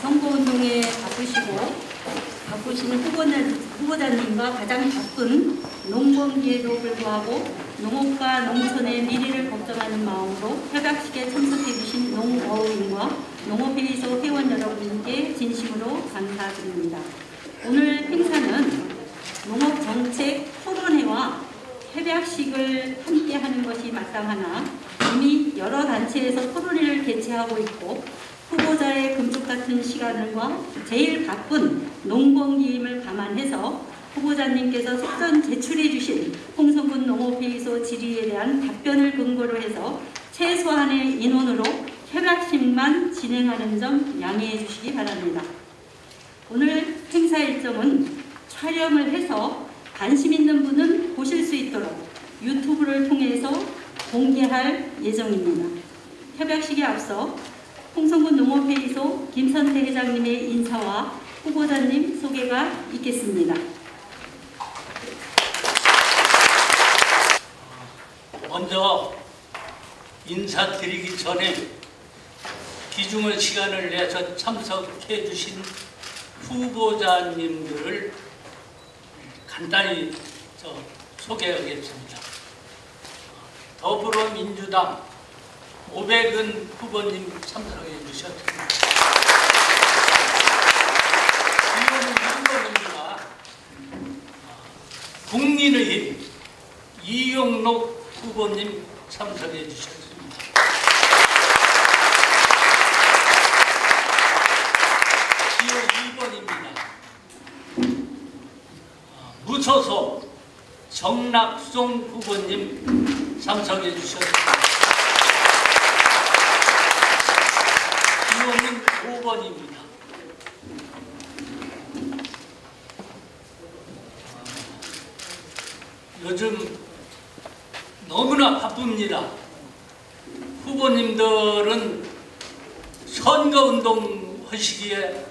선거운동에 바쁘시는 후보자님과 가장 바쁜 농번기에도 불구하고 농업과 농촌의 미래를 걱정하는 마음으로 협약식에 참석해주신 농어인과 농업회의소 회원 여러분께 진심으로 감사드립니다. 오늘 행사는 농업정책 토론회와 협약식을 함께 하는 것이 마땅하나 이미 여러 단체에서 토론회를 개최하고 있고 후보자의 금쪽 같은 시간과 제일 바쁜 농번기임을 감안해서 후보자님께서 사전 제출해 주신 홍성군 농업회의소 질의에 대한 답변을 근거로 해서 최소한의 인원으로 협약식만 진행하는 점 양해해 주시기 바랍니다. 오늘 행사 일정은 촬영을 해서 관심 있는 분은 보실 수 있도록 유튜브를 통해서 공개할 예정입니다. 협약식에 앞서 홍성군 농업회의소 김선태 회장님의 인사와 후보자님 소개가 있겠습니다. 먼저 인사드리기 전에 귀중한 시간을 내서 참석해 주신 후보자님들을 간단히 소개하겠습니다. 더불어민주당 오백은 후보님 참석해 주셨습니다. 이거는 한번입니다. 국민의힘 이용록 후보님 참석해 주셨습니다. 기호 2번입니다. 무소속 정락송 후보님 참석해 주셨습니다. 기호는 5번입니다. 요즘 너무나 바쁩니다. 후보님들은 선거운동 하시기에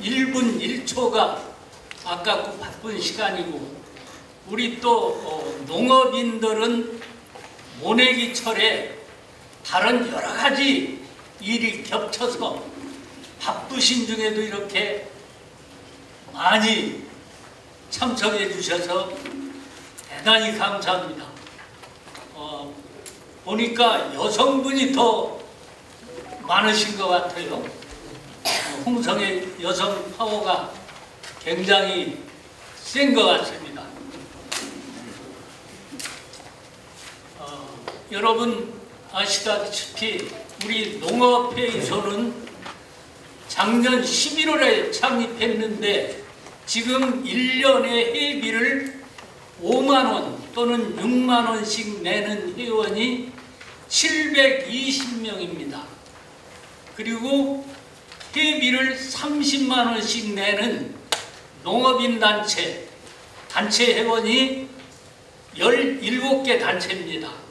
1분 1초가 아깝고 바쁜 시간이고 우리 또 농업인들은 모내기철에 다른 여러 가지 일이 겹쳐서 바쁘신 중에도 이렇게 많이 참석해 주셔서 대단히 감사합니다. 보니까 여성분이 더 많으신 것 같아요. 홍성의 여성 파워가 굉장히 센 것 같습니다. 여러분 아시다시피 우리 농업회의소는 작년 11월에 창립했는데 지금 1년에 회비를 5만원 또는 6만원씩 내는 회원이 720명입니다. 그리고 회비를 30만원씩 내는 농업인 단체 회원이 17개 단체입니다.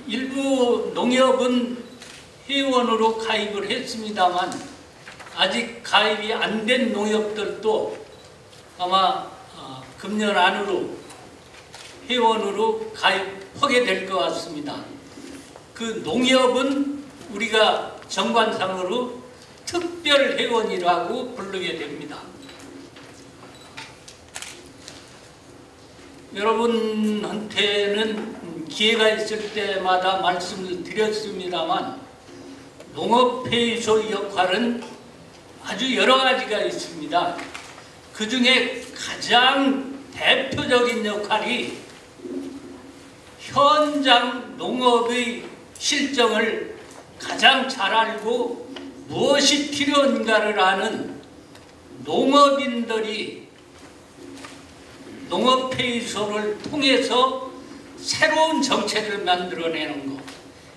일부 농협은 회원으로 가입을 했습니다만 아직 가입이 안 된 농협들도 아마 금년 안으로 회원으로 가입하게 될 것 같습니다. 그 농협은 우리가 정관상으로 특별 회원이라고 부르게 됩니다. 여러분한테는 기회가 있을 때마다 말씀을 드렸습니다만 농업회의소 역할은 아주 여러 가지가 있습니다. 그 중에 가장 대표적인 역할이 현장 농업의 실정을 가장 잘 알고 무엇이 필요한가를 아는 농업인들이 농업회의소를 통해서 새로운 정책을 만들어내는 것,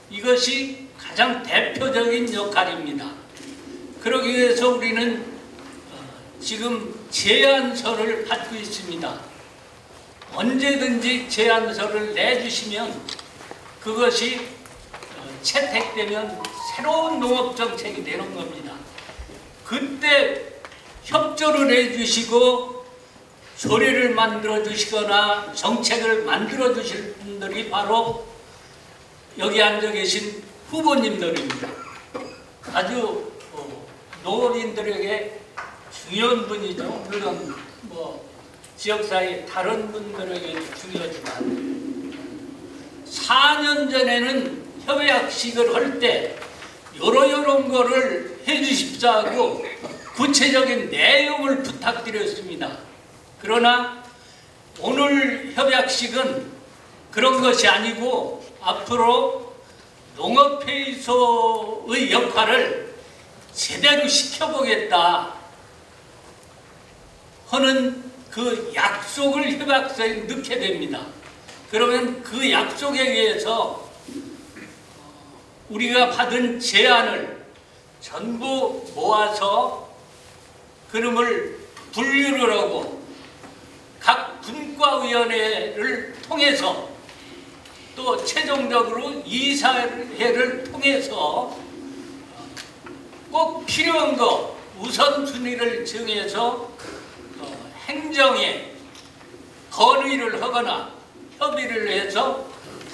이것이 가장 대표적인 역할입니다. 그러기 위해서 우리는 지금 제안서를 받고 있습니다. 언제든지 제안서를 내주시면 그것이 채택되면 새로운 농업정책이 되는 겁니다. 그때 협조를 해주시고 소리를 만들어 주시거나 정책을 만들어 주실 분들이 바로 여기 앉아 계신 후보님들입니다. 아주 농업인들에게 중요한 분이죠. 물론 뭐 지역사회 다른 분들에게도 중요하지만 4년 전에는 협약식을 할 때 요런 거를 해주십사 하고 구체적인 내용을 부탁드렸습니다. 그러나 오늘 협약식은 그런 것이 아니고 앞으로 농업회의소의 역할을 제대로 시켜보겠다 하는 그 약속을 협약서에 넣게 됩니다. 그러면 그 약속에 의해서 우리가 받은 제안을 전부 모아서 그름을 분류를 하고 각 분과위원회를 통해서 또 최종적으로 이사회를 통해서 꼭 필요한 거 우선순위를 정해서 행정에 건의를 하거나 협의를 해서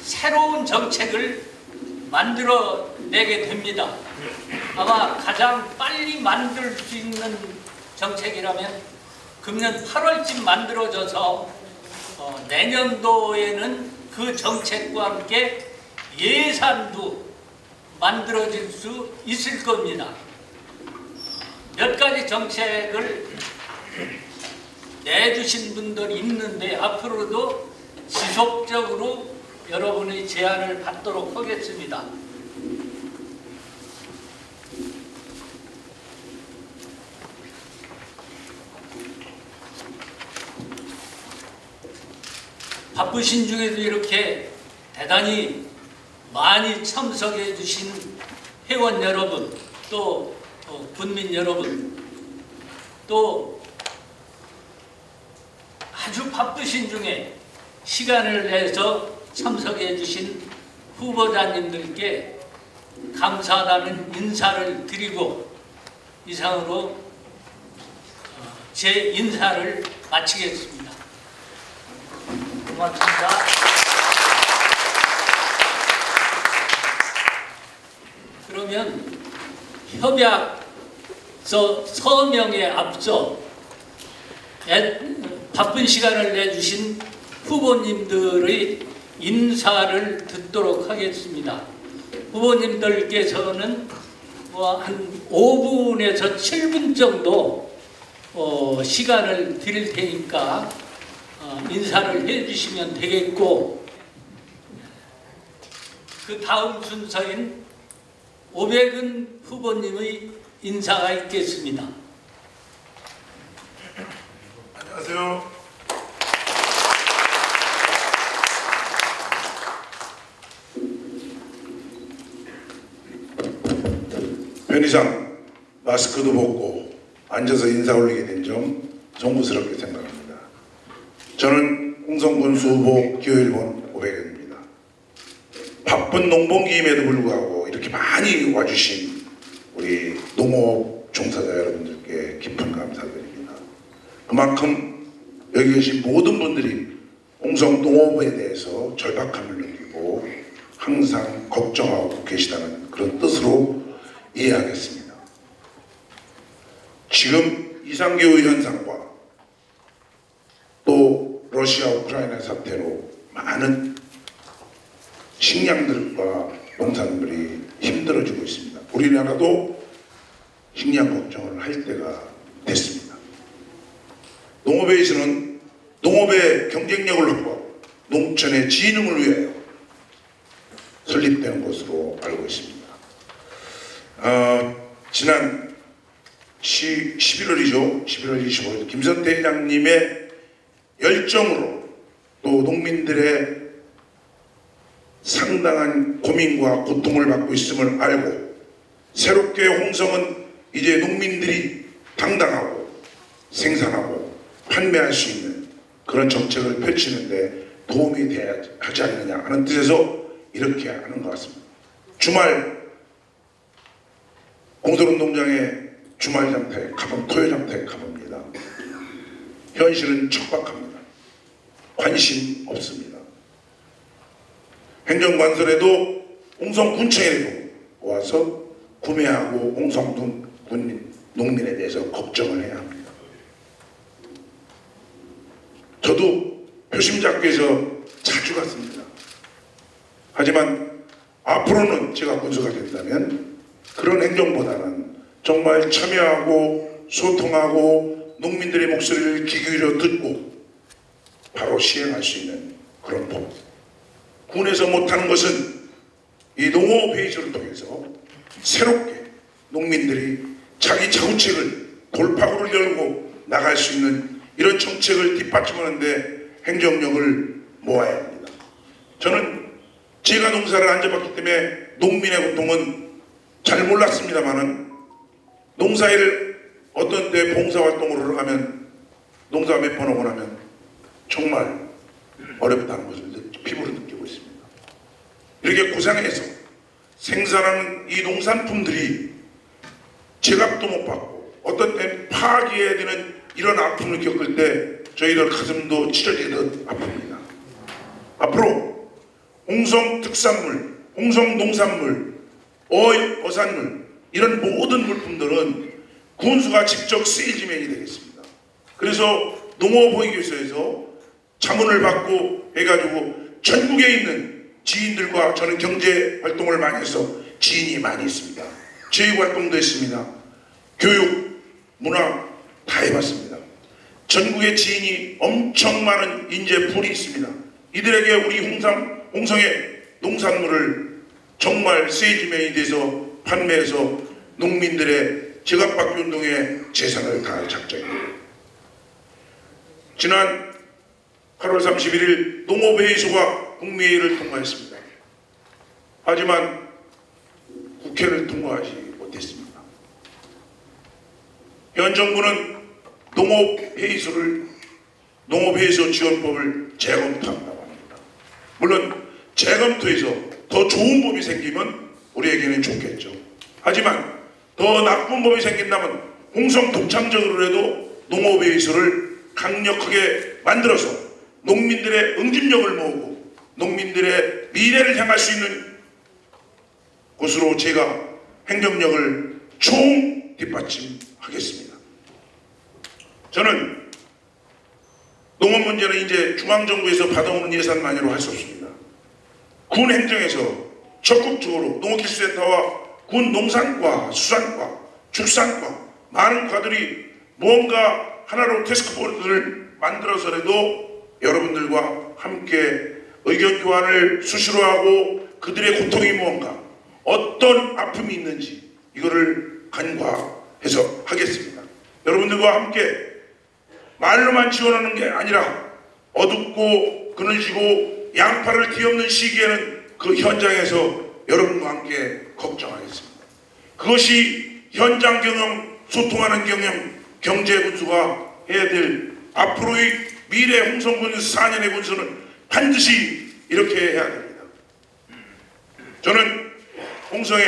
새로운 정책을 만들어내게 됩니다. 아마 가장 빨리 만들 수 있는 정책이라면 금년 8월쯤 만들어져서 내년도에는 그 정책과 함께 예산도 만들어질 수 있을 겁니다. 몇 가지 정책을 내주신 분들이 있는데 앞으로도 지속적으로 여러분의 제안을 받도록 하겠습니다. 바쁘신 중에도 이렇게 대단히 많이 참석해 주신 회원 여러분, 또 군민 여러분, 또 아주 바쁘신 중에 시간을 내서 참석해 주신 후보자님들께 감사하다는 인사를 드리고 이상으로 제 인사를 마치겠습니다. 고맙습니다. 그러면 협약서 서명에 앞서 바쁜 시간을 내주신 후보님들의 인사를 듣도록 하겠습니다. 후보님들께서는 한 5분에서 7분 정도 시간을 드릴 테니까 인사를 해주시면 되겠고, 그 다음 순서인 오백은 후보님의 인사가 있겠습니다. 안녕하세요. 편의상 마스크도 벗고 앉아서 인사 올리게 된 점 송구스럽게 생각합니다. 저는 홍성군수 후보 기호 1번 오백은입니다. 바쁜 농번기임에도 불구하고 이렇게 많이 와주신 우리 농업 종사자 여러분들께 깊은 감사드립니다. 그만큼 여기 계신 모든 분들이 홍성 농업에 대해서 절박함을 느끼고 항상 걱정하고 계시다는 그런 뜻으로 이해하겠습니다. 지금 이상기후 현상과 또 러시아 우크라이나 사태로 많은 식량들과 농산물이 힘들어지고 있습니다. 우리나라도 식량 걱정을 할 때가 됐습니다. 농업회의소는 농업의 경쟁력을 확보하고 농촌의 진흥을 위하여 설립되는 것으로 알고 있습니다. 지난 11월이죠. 11월 25일 김선태 회장님의 열정으로 또 농민들의 상당한 고민과 고통을 받고 있음을 알고 새롭게 홍성은 이제 농민들이 당당하고 생산하고 판매할 수 있는 그런 정책을 펼치는데 도움이 돼야 하지 않느냐 하는 뜻에서 이렇게 하는 것 같습니다. 주말 공설운동장에 주말 장터에 가봅니다. 토요 장터에 가봅니다. 현실은 척박합니다. 관심 없습니다. 행정관설에도 홍성군청에도 와서 구매하고 홍성군 농민에 대해서 걱정을 해야 합니다. 저도 표심작교에서 자주 갔습니다. 하지만 앞으로는 제가 군수가 된다면 그런 행정보다는 정말 참여하고 소통하고 농민들의 목소리를 귀 기울여 듣고 바로 시행할 수 있는 그런 법. 군에서 못하는 것은 이 농업회의소를 통해서 새롭게 농민들이 자기 자구책을 돌파구를 열고 나갈 수 있는 이런 정책을 뒷받침하는데 행정력을 모아야 합니다. 저는 제가 농사를 안 져봤기 때문에 농민의 고통은 잘 몰랐습니다만은 농사일을 어떤 때 봉사활동으로 하면 농사 몇 번 하고 나면 정말 어렵다는 것을 피부로 느끼고 있습니다. 이렇게 고생해서 생산하는 이 농산품들이 제값도 못 받고 어떤 때 파기해야 되는 이런 아픔을 겪을 때 저희들 가슴도 찢어지듯 아픕니다. 앞으로 홍성 특산물, 홍성 농산물, 어산물 이런 모든 물품들은 군수가 직접 세일즈맨이 되겠습니다. 그래서 농업보이교소에서 자문을 받고 해가지고 전국에 있는 지인들과 저는 경제 활동을 많이 해서 지인이 많이 있습니다. 체육 활동도 했습니다. 교육, 문화 다 해봤습니다. 전국에 지인이 엄청 많은 인재풀이 있습니다. 이들에게 우리 홍성의 농산물을 정말 세일즈맨이 돼서 판매해서 농민들의 제값받기 운동에 재산을 다할 작정입니다. 지난 8월 31일 농업회의소가 국무회의를 통과했습니다. 하지만 국회를 통과하지 못했습니다. 현 정부는 농업회의소 지원법을 재검토한다고 합니다. 물론 재검토해서 더 좋은 법이 생기면 우리에게는 좋겠죠. 하지만 더 나쁜 법이 생긴다면 홍성 독창적으로라도 농업회의소를 강력하게 만들어서 농민들의 응집력을 모으고 농민들의 미래를 향할 수 있는 곳으로 제가 행정력을 총 뒷받침하겠습니다. 저는 농업 문제는 이제 중앙정부에서 받아오는 예산만으로 할 수 없습니다. 군 행정에서 적극적으로 농업기술센터와 군 농산과, 수산과, 축산과 많은 과들이 무언가 하나로 태스크포스를 만들어서라도 여러분들과 함께 의견 교환을 수시로 하고 그들의 고통이 무언가, 어떤 아픔이 있는지 이거를 간과해서 하겠습니다. 여러분들과 함께 말로만 지원하는 게 아니라 어둡고 그늘지고 양팔을 뒤엎는 시기에는 그 현장에서 여러분과 함께 걱정하겠습니다. 그것이 현장 경영, 소통하는 경영, 경제 군수가 해야 될 앞으로의 미래 홍성군 4년의 군수는 반드시 이렇게 해야 됩니다. 저는 홍성에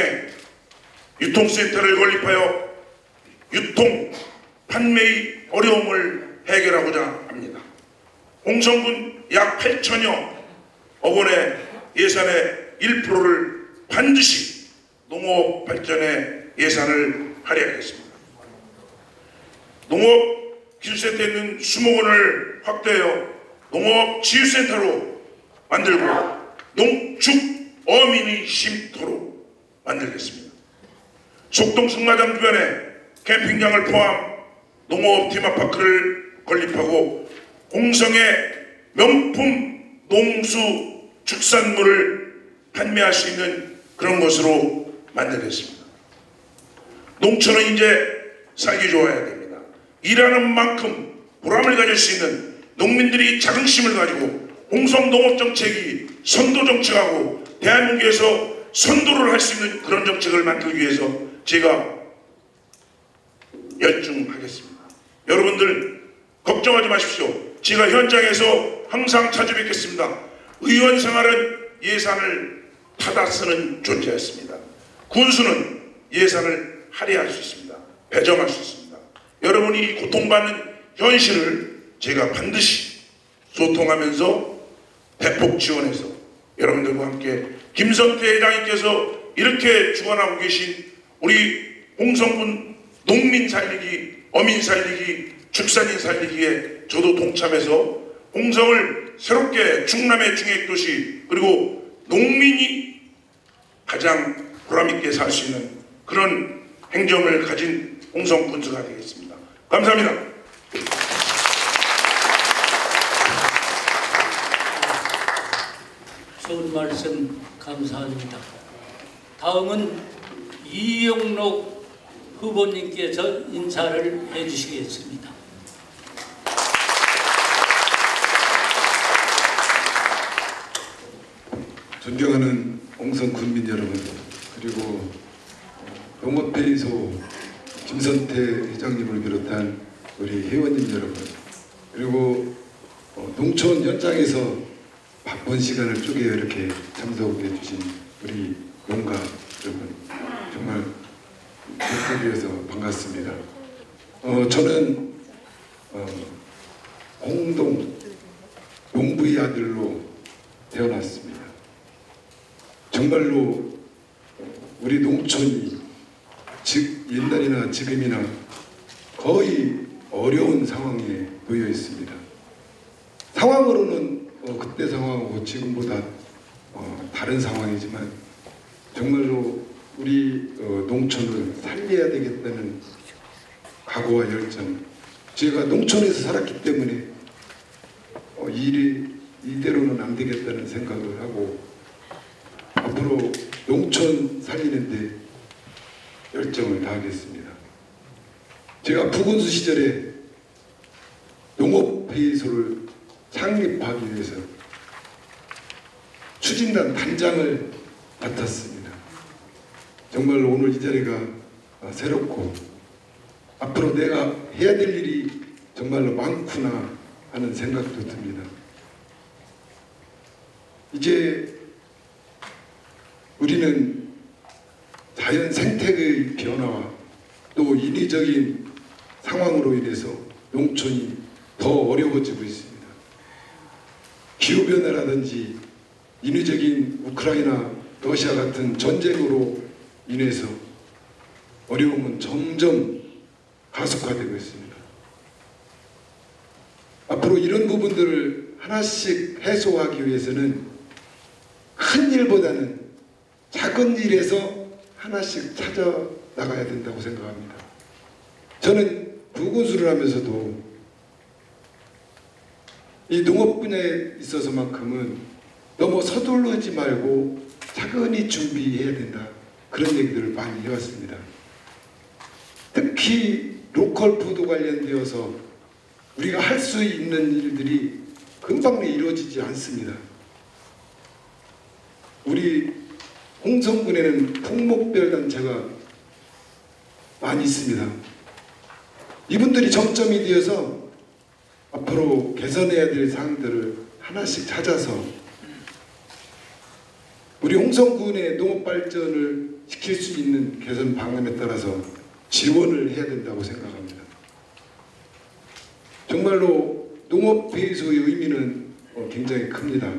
유통센터를 건립하여 유통, 판매의 어려움을 해결하고자 합니다. 홍성군 약 8천여 억 원의 예산의 1%를 반드시 농업 발전에 예산을 할애하겠습니다. 농업기술센터에 있는 20원을 확대하여 농업지휘센터로 만들고 농축 어민의 쉼터로 만들겠습니다. 속동 승마장 주변에 캠핑장을 포함 농업 테마파크를 건립하고 홍성의 명품 농수 축산물을 판매할 수 있는 그런 것으로 만들겠습니다. 농촌은 이제 살기 좋아야 됩니다. 일하는 만큼 보람을 가질 수 있는 농민들이 자긍심을 가지고 홍성 농업정책이 선도정책하고 대한민국에서 선도를 할 수 있는 그런 정책을 만들기 위해서 제가 열중하겠습니다. 여러분들 걱정하지 마십시오. 제가 현장에서 항상 찾아뵙겠습니다. 의원 생활은 예산을 타다 쓰는 존재였습니다. 군수는 예산을 할애할 수 있습니다. 배정할 수 있습니다. 여러분이 고통받는 현실을 제가 반드시 소통하면서 대폭 지원해서 여러분들과 함께 김성태 회장님께서 이렇게 주관하고 계신 우리 홍성군 농민 살리기, 어민 살리기, 축산인 살리기에 저도 동참해서 홍성을 새롭게 충남의 중핵도시 그리고 농민이 가장 보람있게 살 수 있는 그런 행정을 가진 홍성 군수가 되겠습니다. 감사합니다. 좋은 말씀 감사합니다. 다음은 이영록 후보님께서 인사를 해주시겠습니다. 존경하는 홍성 군민 여러분, 그리고 농업회의소 김선태 회장님을 비롯한 우리 회원님 여러분, 그리고 농촌 현장에서 바쁜 시간을 쪼개 이렇게 참석해 주신 우리 농가 여러분, 정말 뵙게 되어서 반갑습니다. 저는 홍동 농부의 아들로 태어났습니다. 정말로 우리 농촌이 옛날이나 지금이나 거의 어려운 상황에 놓여 있습니다. 상황으로는 그때 상황하고 지금보다 다른 상황이지만 정말로 우리 농촌을 살려야 되겠다는 각오와 열정, 제가 농촌에서 살았기 때문에 일이 이대로는 안 되겠다는 생각을 하고 앞으로 농촌 살리는데 열정을 다하겠습니다. 제가 부군수 시절에 농업회의소를 창립하기 위해서 추진단 단장을 맡았습니다. 정말로 오늘 이 자리가 새롭고 앞으로 내가 해야 될 일이 정말로 많구나 하는 생각도 듭니다. 이제 우리는 자연 생태의 변화와 또 인위적인 상황으로 인해서 농촌이 더 어려워지고 있습니다. 기후변화라든지 인위적인 우크라이나, 러시아 같은 전쟁으로 인해서 어려움은 점점 가속화되고 있습니다. 앞으로 이런 부분들을 하나씩 해소하기 위해서는 큰 일보다는 작은 일에서 하나씩 찾아 나가야 된다고 생각합니다. 저는 부군수를 하면서도 이 농업 분야에 있어서만큼은 너무 서두르지 말고 차근히 준비해야 된다, 그런 얘기들을 많이 해왔습니다. 특히 로컬 푸드 관련되어서 우리가 할 수 있는 일들이 금방 이루어지지 않습니다. 우리 홍성군에는 풍목별 단체가 많이 있습니다. 이분들이 정점이 되어서 앞으로 개선해야 될 사항들을 하나씩 찾아서 우리 홍성군의 농업 발전을 시킬 수 있는 개선 방안에 따라서 지원을 해야 된다고 생각합니다. 정말로 농업회의소의 의미는 굉장히 큽니다.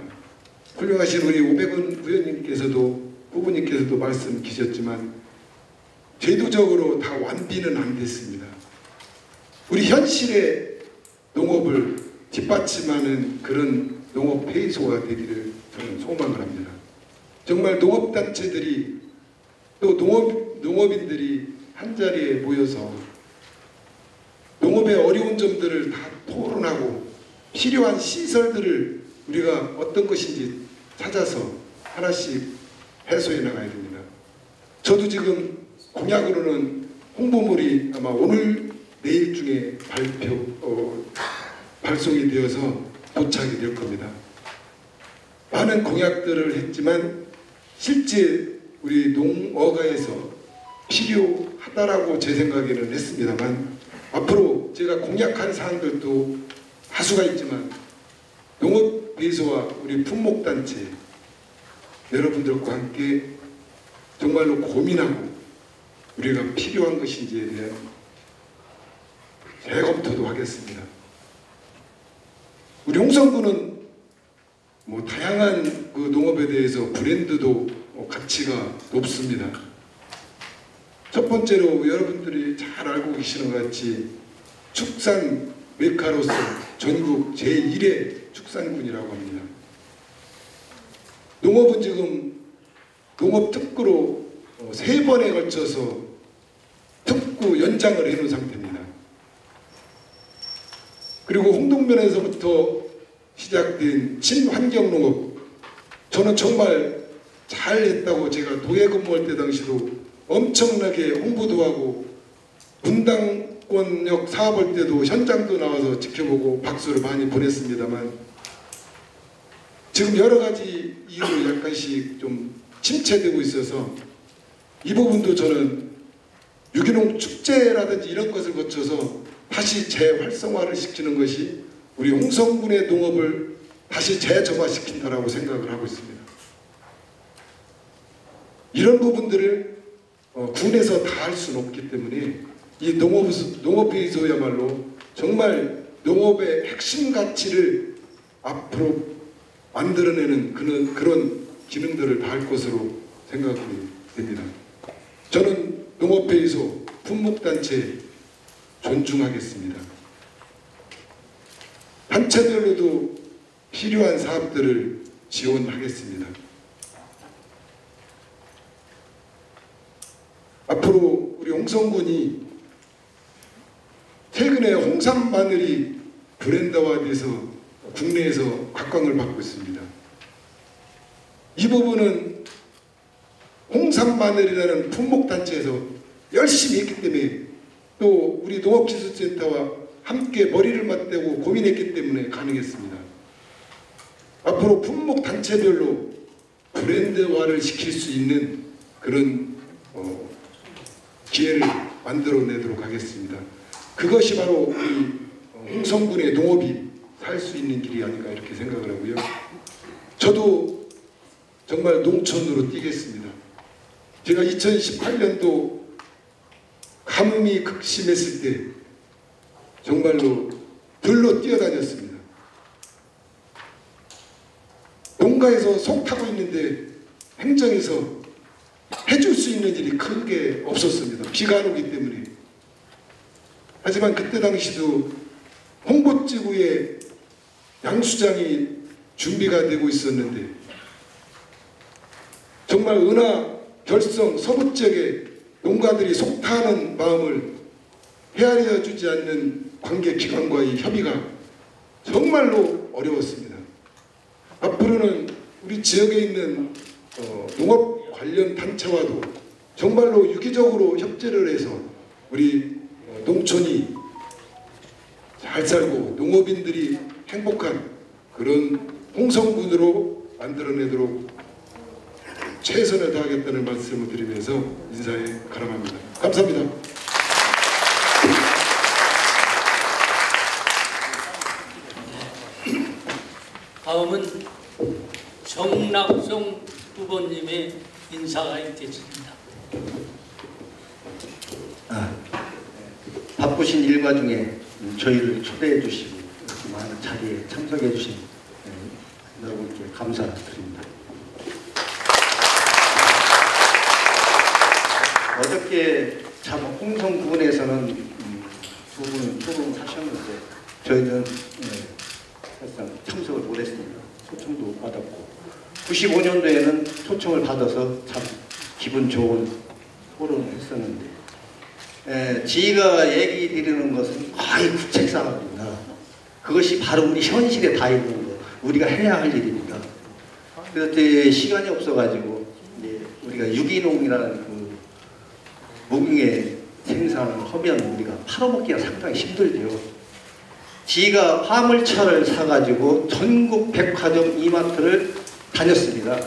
훌륭하신 우리 오백원 부회장님께서도 후보님께서도 말씀 주셨지만 제도적으로 다 완비는 안 됐습니다. 우리 현실의 농업을 뒷받침하는 그런 농업회의소가 되기를 저는 소망을 합니다. 정말 농업단체들이 또 농업인들이 한자리에 모여서 농업의 어려운 점들을 다 토론하고 필요한 시설들을 우리가 어떤 것인지 찾아서 하나씩 해소해 나가야 됩니다. 저도 지금 공약으로는 홍보물이 아마 오늘 내일 중에 발송이 되어서 도착이 될 겁니다. 많은 공약들을 했지만 실제 우리 농어가에서 필요하다라고 제 생각에는 했습니다만 앞으로 제가 공약한 사항들도 다수가 있지만 농업회의소와 우리 품목단체 여러분들과 함께 정말로 고민하고 우리가 필요한 것인지에 대한 재검토도 하겠습니다. 우리 홍성군은 다양한 그 농업에 대해서 브랜드도 가치가 높습니다. 첫 번째로 여러분들이 잘 알고 계시는 것 같이 축산 메카로서 전국 제1의 축산군이라고 합니다. 농업은 지금 농업특구로 3번에 걸쳐서 특구 연장을 해놓은 상태입니다. 그리고 홍동면에서부터 시작된 친환경농업, 저는 정말 잘했다고 제가 도예 근무할 때 당시도 엄청나게 홍보도 하고 분당권역 사업할 때도 현장도 나와서 지켜보고 박수를 많이 보냈습니다만, 지금 여러 가지 이유로 약간씩 좀 침체되고 있어서 이 부분도 저는 유기농 축제라든지 이런 것을 거쳐서 다시 재활성화를 시키는 것이 우리 홍성군의 농업을 다시 재점화시킨다라고 생각을 하고 있습니다. 이런 부분들을 군에서 다 할 수는 없기 때문에 이 농업회의소야말로 정말 농업의 핵심 가치를 앞으로 만들어내는 그런 기능들을 다 할 것으로 생각이 됩니다. 저는 농업회의소, 품목단체 존중하겠습니다. 단체별로도 필요한 사업들을 지원하겠습니다. 앞으로 우리 홍성군이 최근에 홍삼 마늘이 브랜드화돼서 국내에서 각광을 받고 있습니다. 이 부분은 홍삼 마늘이라는 품목단체에서 열심히 했기 때문에, 또 우리 농업기술센터와 함께 머리를 맞대고 고민했기 때문에 가능했습니다. 앞으로 품목단체별로 브랜드화를 시킬 수 있는 그런 기회를 만들어내도록 하겠습니다. 그것이 바로 우리 홍성군의 농업이 살 수 있는 길이 아닐까 이렇게 생각을 하고요. 저도 정말 농촌으로 뛰겠습니다. 제가 2018년도 가뭄이 극심했을 때 정말로 들로 뛰어다녔습니다. 농가에서 속 타고 있는데 행정에서 해줄 수 있는 일이 크게 없었습니다. 비가 안 오기 때문에. 하지만 그때 당시도 홍보지구에 양수장이 준비가 되고 있었는데 정말 은하, 결성, 서부 지역에 농가들이 속타하는 마음을 헤아려 주지 않는 관계기관과의 협의가 정말로 어려웠습니다. 앞으로는 우리 지역에 있는 농업 관련 단체와도 정말로 유기적으로 협조를 해서 우리 농촌이 잘 살고 농업인들이 행복한 그런 홍성군으로 만들어내도록 최선을 다하겠다는 말씀을 드리면서 인사에 가름합니다. 감사합니다. 다음은 정낙성 후보님의 인사가 있겠습니다. 바쁘신 일과 중에 저희를 초대해 주시고 많은 자리에 참석해 주신 여러분께 감사드립니다. 어저께 참 홍성군에서는 두 분 초청하셨는데 저희는 사실상 참석을 못했습니다. 초청도 못 받았고 95년도에는 초청을 받아서 참 기분 좋은 토론을 했었는데 지희가 얘기 드리는 것은 거의 국책사업입니다. 그것이 바로 우리 현실에 다 있는 거, 우리가 해야 할 일입니다. 그런데 시간이 없어가지고 우리가 유기농이라는 그 무궁의 생산을 하면 우리가 팔아먹기가 상당히 힘들죠. 지희가 화물차를 사가지고 전국 백화점 이마트를 다녔습니다.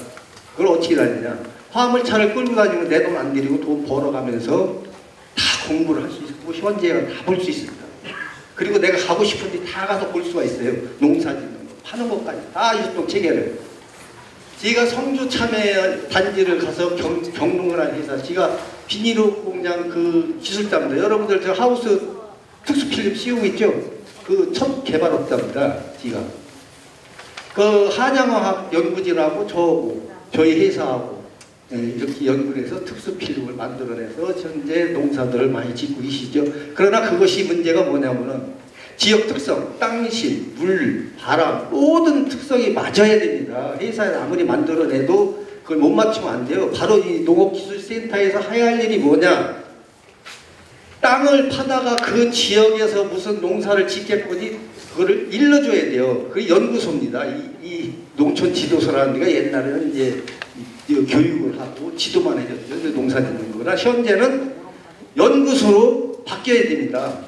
그걸 어떻게 다니냐? 화물차를 끌고 다니면 내 돈 안 들이고 돈 벌어가면서 다 공부를 할 수 있고 현재가 다 볼 수 있습니다. 그리고 내가 가고 싶은데 다 가서 볼 수가 있어요. 농사 짓는 거, 파는 것까지 다 이쪽 체계를. 지가 성주 참외 단지를 가서 경농을 한 회사, 지가 비닐로 공장 그 기술자입니다. 여러분들 저 하우스 특수필름 씌우고 있죠? 그 첫 개발업자입니다. 지가. 그 한양화학 연구진하고 저하고 저희 회사하고 이렇게 연구를 해서 특수 필름을 만들어내서 현재 농사들을 많이 짓고 계시죠. 그러나 그것이 문제가 뭐냐면은 지역 특성, 땅신, 물, 바람 모든 특성이 맞아야 됩니다. 회사에 아무리 만들어내도 그걸 못 맞추면 안 돼요. 바로 이 농업기술센터에서 해야 할 일이 뭐냐? 땅을 파다가 그 지역에서 무슨 농사를 짓겠거니 그거를 일러줘야 돼요. 그 연구소입니다. 이 농촌 지도소라는 데가 옛날에는 이제 교육을 하고 지도만 해줬죠. 농사 짓는 거나 현재는 연구소로 바뀌어야 됩니다.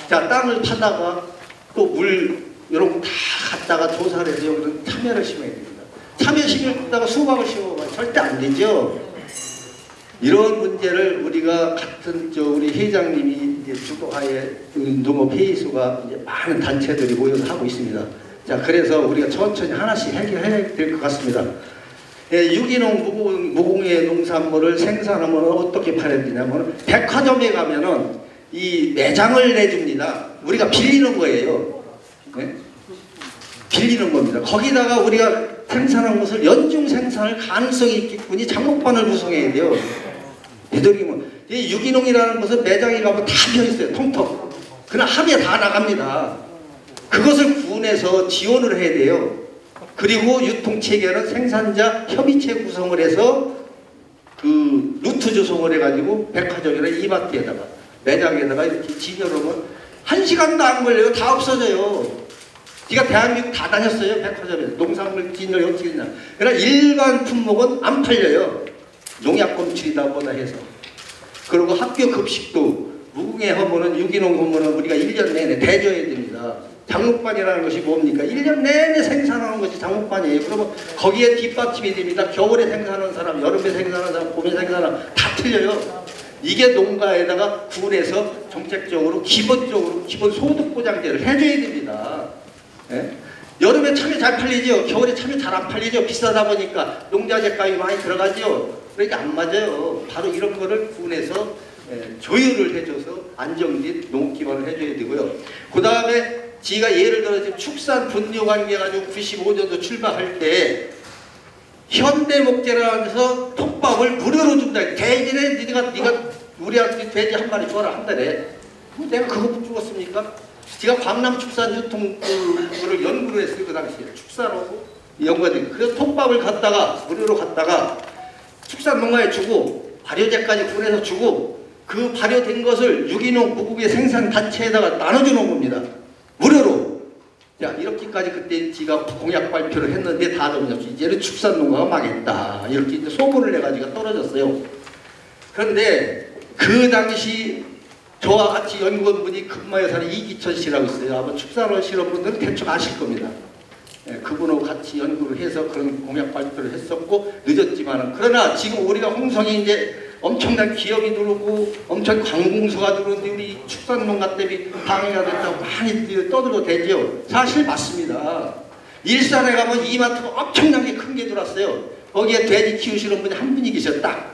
자, 땅을 파다가 또 물 이런 거 다 갖다가 조사를 해서 여기는 참외를 심어야 됩니다. 참외 심었다가 수박을 심어봐야 절대 안 되죠. 이런 문제를 우리가 같은 우리 회장님이 이제 주도하에 농업회의소가 이제 많은 단체들이 모여서 하고 있습니다. 자, 그래서 우리가 천천히 하나씩 해결해야 될 것 같습니다. 유기농 무공해 농산물을 생산하면 어떻게 팔아야 되냐면 백화점에 가면은 이 매장을 내줍니다. 우리가 빌리는 거예요. 네? 빌리는 겁니다. 거기다가 우리가 생산한 것을 연중 생산할 가능성이 있겠군이 장목반을 구성해야 돼요. 되도록이면 이 유기농이라는 것은 매장에 가면 다 비어있어요. 통통. 그냥 합의에 다 나갑니다. 그것을 구분해서 지원을 해야 돼요. 그리고 유통체계는 생산자 협의체 구성을 해서 그 루트 조성을 해가지고 백화점이나 이마트에다가 매장에다가 이렇게 진열하면 1시간도 안 걸려요. 다 없어져요. 네가 대한민국 다 다녔어요. 백화점에 농산물 진열 어떻게 되냐. 그러나 일반 품목은 안 팔려요. 농약 검출이다 보다 해서. 그리고 학교 급식도 무공해 허물은 유기농 허물은 우리가 1년 내내 대줘야 됩니다. 장목반이라는 것이 뭡니까? 1년 내내 생산하는 것이 장목반이에요. 그러면 거기에 뒷받침이 됩니다. 겨울에 생산하는 사람, 여름에 생산하는 사람, 봄에 생산하는 사람 다 틀려요. 이게 농가에다가 구분해서 정책적으로 기본적으로 기본 소득 보장제를 해줘야 됩니다. 예? 여름에 참외 잘 팔리죠. 겨울에 참외 잘 안 팔리죠. 비싸다 보니까 농자재 값이 많이 들어가죠. 그러니까 안 맞아요. 바로 이런 거를 구분해서 조율을 해줘서 안정된 농업 기반을 해줘야 되고요. 그 다음에 지가 예를 들어 지금 축산 분뇨 관계 가지고 95년도 출발할 때 현대 목재라면서 톱밥을 무료로 준다. 대신에 네가 우리한테 돼지 한 마리 줘라 한 달에. 내가 그거 못 주었습니까? 제가 광남 축산 유통부를 연구를 했어요. 그 당시에 축산하고 연구가 그래서 톱밥을 갖다가 무료로 갖다가 축산 농가에 주고 발효제까지 구해서 주고 그 발효된 것을 유기농 무국의 생산 단체에다가 나눠주는 겁니다. 무료로. 자, 이렇게까지 그때 지가 공약 발표를 했는데 다 넘겼죠. 이제는 축산 농가가 망했다. 이렇게 이제 소문을 내가지고 떨어졌어요. 그런데 그 당시 저와 같이 연구원분이 근무에 사는 이기천 씨라고 있어요. 아마 축산하시는 분들은 대충 아실 겁니다. 그분하고 같이 연구를 해서 그런 공약 발표를 했었고 늦었지만은 그러나 지금 우리가 홍성이 이제 엄청난 기업이 들어오고 엄청 관공서가 들어오는데 우리 축산농가 때문에 방해가 됐다고 많이 떠들고 대죠. 사실 맞습니다. 일산에 가면 이마트가 엄청나게 큰 게 들어왔어요. 거기에 돼지 키우시는 분이 한 분이 계셨다.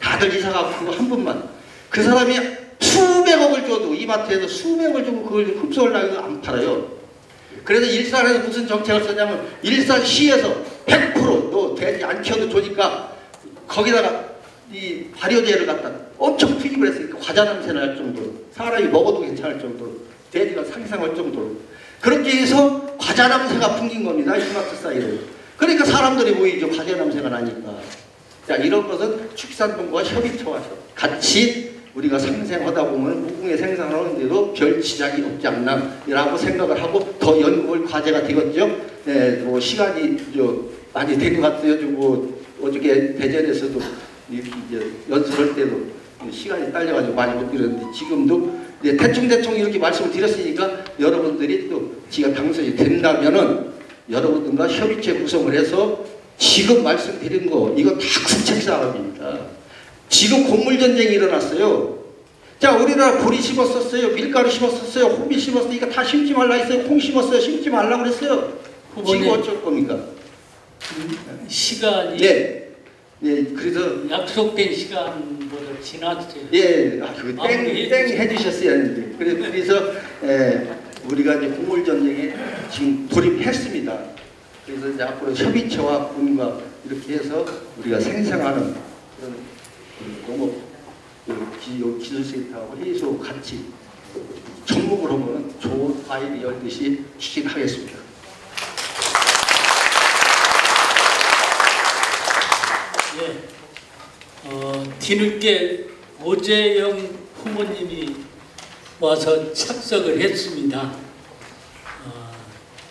다들 이사가고 그거 한 분만. 그 사람이 수백억을 줘도 이마트에서 수백억을 주고 그걸 흡수하려고 안 팔아요. 그래서 일산에서 무슨 정책을 썼냐면 일산시에서 100% 돼지 안 키워도 좋으니까 거기다가 이 발효제를 갖다 엄청 투입을 했으니까 과자 냄새 날 정도로 사람이 먹어도 괜찮을 정도로 돼지가 상상할 정도로 그렇게 해서 과자 냄새가 풍긴 겁니다. 이마트 사이로. 그러니까 사람들이 모이죠. 과자 냄새가 나니까. 자, 이런 것은 축산농가와 협의체와 같이 우리가 상생하다 보면 무궁의 생산하는데도 별 지장이 없지 않나 라고 생각을 하고 더 연구할 과제가 되겠죠. 뭐 시간이 많이 된 것 같아요. 뭐 어저께 대전에서도 이렇게 이제 연설할 때도 시간이 딸려가지고 많이 못 드렸는데 지금도 대충 이렇게 말씀을 드렸으니까 여러분들이 또 지가 당선이 된다면은 여러분들과 협의체 구성을 해서 지금 말씀드린 거 이거 다 국책 사업입니다. 지금 곡물전쟁이 일어났어요. 자, 우리나라 보리 심었었어요. 밀가루 심었었어요. 호미 심었어요. 이거 다 심지 말라 했어요. 콩 심었어요. 심지 말라 그랬어요. 지금 어쩔 겁니까? 시간이 그래서 약속된 시간보다 지났어요. 그거 땡 해주셨어야 하는데. 그래서 우리가 이제 곡물전쟁에 지금 돌입했습니다. 그래서 이제 앞으로 협의체와 군과 이렇게 해서 우리가 생산하는 그런 농업 기술센터하고 해소 같이 접목을 하면 좋은 아이디 열듯이 추진하겠습니다. 예, 뒤늦게 오재영 후보님이 와서 착석을 했습니다.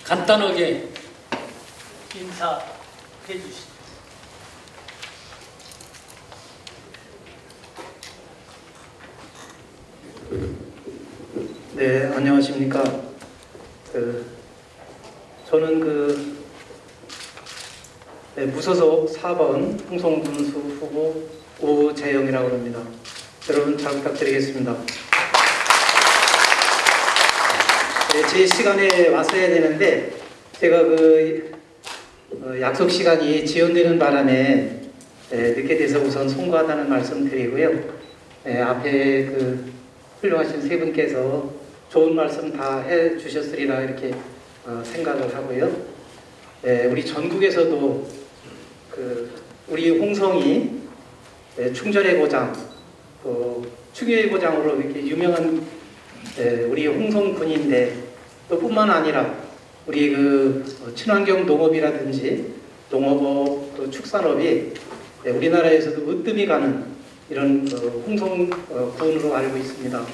간단하게 인사해 주시죠. 네, 안녕하십니까. 저는 무소속 4번 홍성군수 후보 오재영이라고 합니다. 여러분 잘 부탁드리겠습니다. 네, 제 시간에 왔어야 되는데 제가 약속 시간이 지연되는 바람에 늦게 돼서 우선 송구하다는 말씀 드리고요. 앞에 훌륭하신 세 분께서 좋은 말씀 다 해주셨으리라 이렇게 생각을 하고요. 우리 전국에서도 우리 홍성이 충절의 고장, 또 추교의 고장으로 이렇게 유명한 우리 홍성군인데 또 뿐만 아니라 우리 친환경 농업이라든지 농업업, 또 축산업이 우리나라에서도 으뜸이 가는 이런 홍성군으로 알고 있습니다.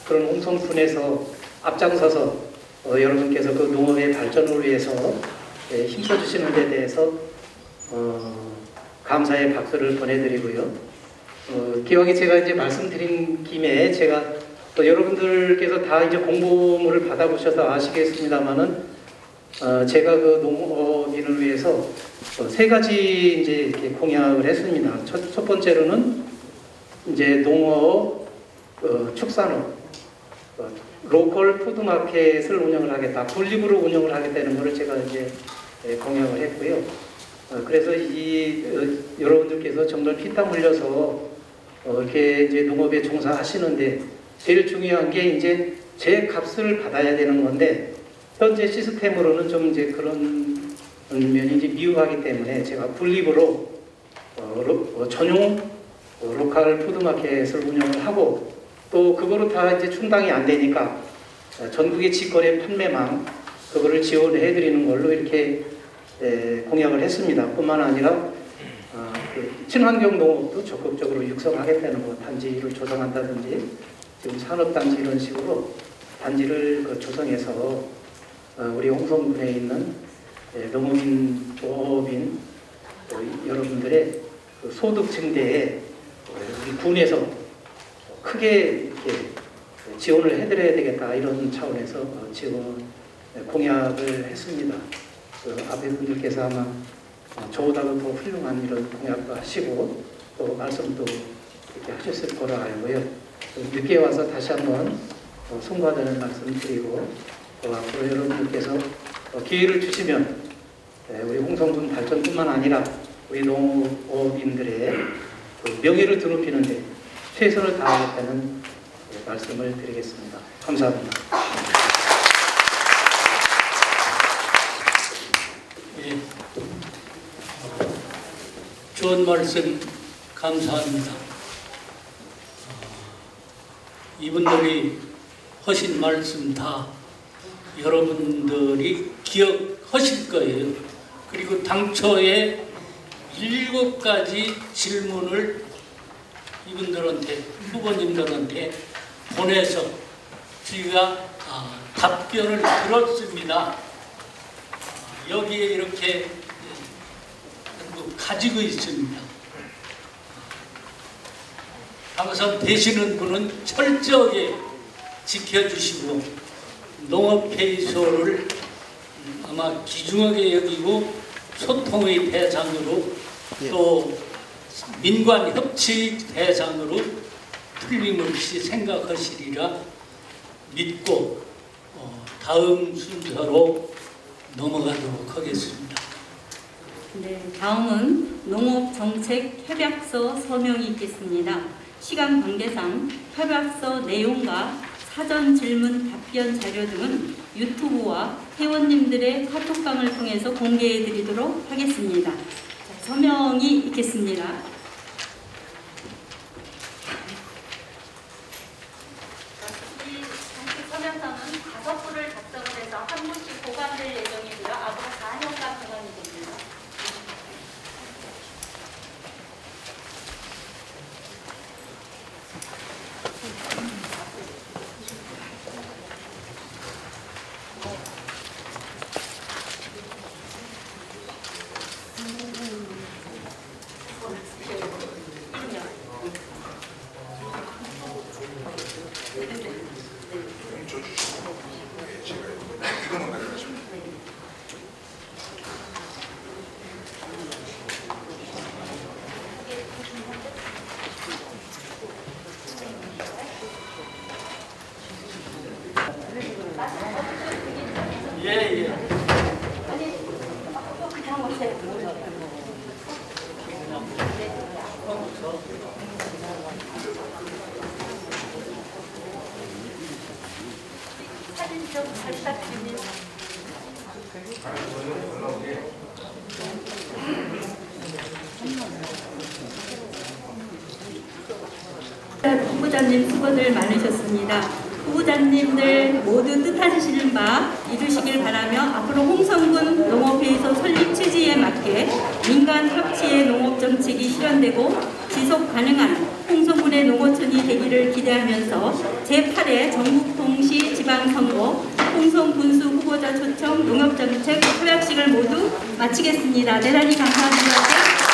그런 홍성군에서 앞장서서 여러분께서 그 농업의 발전을 위해서 힘써주시는 데 대해서 감사의 박수를 보내드리고요. 기왕에 제가 이제 말씀드린 김에 제가 또 여러분들께서 다 이제 공보물을 받아보셔서 아시겠습니다만은 제가 농업인을 위해서 세 가지 이제 이렇게 공약을 했습니다. 첫 번째로는 이제 농업, 축산업, 로컬 푸드마켓을 운영을 하겠다. 분립으로 운영을 하겠다는 것을 제가 이제 공약을 했고요. 그래서 여러분들께서 정말 피땀 흘려서 이렇게 이제 농업에 종사하시는데 제일 중요한 게 이제 제 값을 받아야 되는 건데 현재 시스템으로는 좀 이제 그런 면이 이제 미흡하기 때문에 제가 분립으로 전용 로컬 푸드마켓을 운영을 하고 또 그거로 다 이제 충당이 안 되니까 전국의 직거래 판매망 그거를 지원해 드리는 걸로 이렇게 공약을 했습니다. 뿐만 아니라 친환경 농업도 적극적으로 육성하겠다는 거, 단지를 조성한다든지 지금 산업단지 이런 식으로 단지를 조성해서 우리 홍성군에 있는 농업인, 조업인 여러분들의 소득 증대에 우리 군에서 크게 이렇게 지원을 해드려야 되겠다 이런 차원에서 지원 공약을 했습니다. 앞에 분들께서 아마 저보다도 더 훌륭한 이런 공약도 하시고 또 말씀도 이렇게 하셨을 거라 알고요. 늦게 와서 다시 한번 송구하다는 말씀 드리고 또 앞으로 여러분들께서 기회를 주시면 우리 홍성군 발전뿐만 아니라 우리 농업인들의 명예를 드높이는데 최선을 다하겠다는 말씀을 드리겠습니다. 감사합니다. 예, 좋은 말씀 감사합니다. 이분들이 하신 말씀 다 여러분들이 기억하실 거예요. 그리고 당초에 7가지 질문을 이분들한테, 후보님들한테 보내서 저희가 답변을 들었습니다. 여기에 이렇게 가지고 있습니다. 당선되시는 분은 철저하게 지켜주시고 농업회의소를 아마 귀중하게 여기고 소통의 대상으로 또 민관협치 대상으로 틀림없이 생각하시리라 믿고 다음 순서로 넘어가도록 하겠습니다. 네, 다음은 농업정책협약서 서명이 있겠습니다. 시간 관계상 협약서 내용과 사전 질문 답변 자료 등은 유튜브와 회원님들의 카톡방을 통해서 공개해 드리도록 하겠습니다. 자, 서명이 있겠습니다. 서명서는 5부를 작성을 해서 한 부씩 보관될 예정이고요. 앞으로 4년간 보관이 됩니다. 예. 사진 좀 부탁드립니다. 후보자님 수고들 많으셨습니다. 후보자님들 모두 뜻하시는 바 이루시길 바라며 앞으로 홍성군 농업회에서 설립 취지에 맞게 민간 합치의 농업정책이 실현되고 지속 가능한 홍성군의 농어촌이 되기를 기대하면서 제8회 전국동시 지방선거 홍성군수 후보자 초청 농업정책 협약식을 모두 마치겠습니다. 대단히 감사드립니다.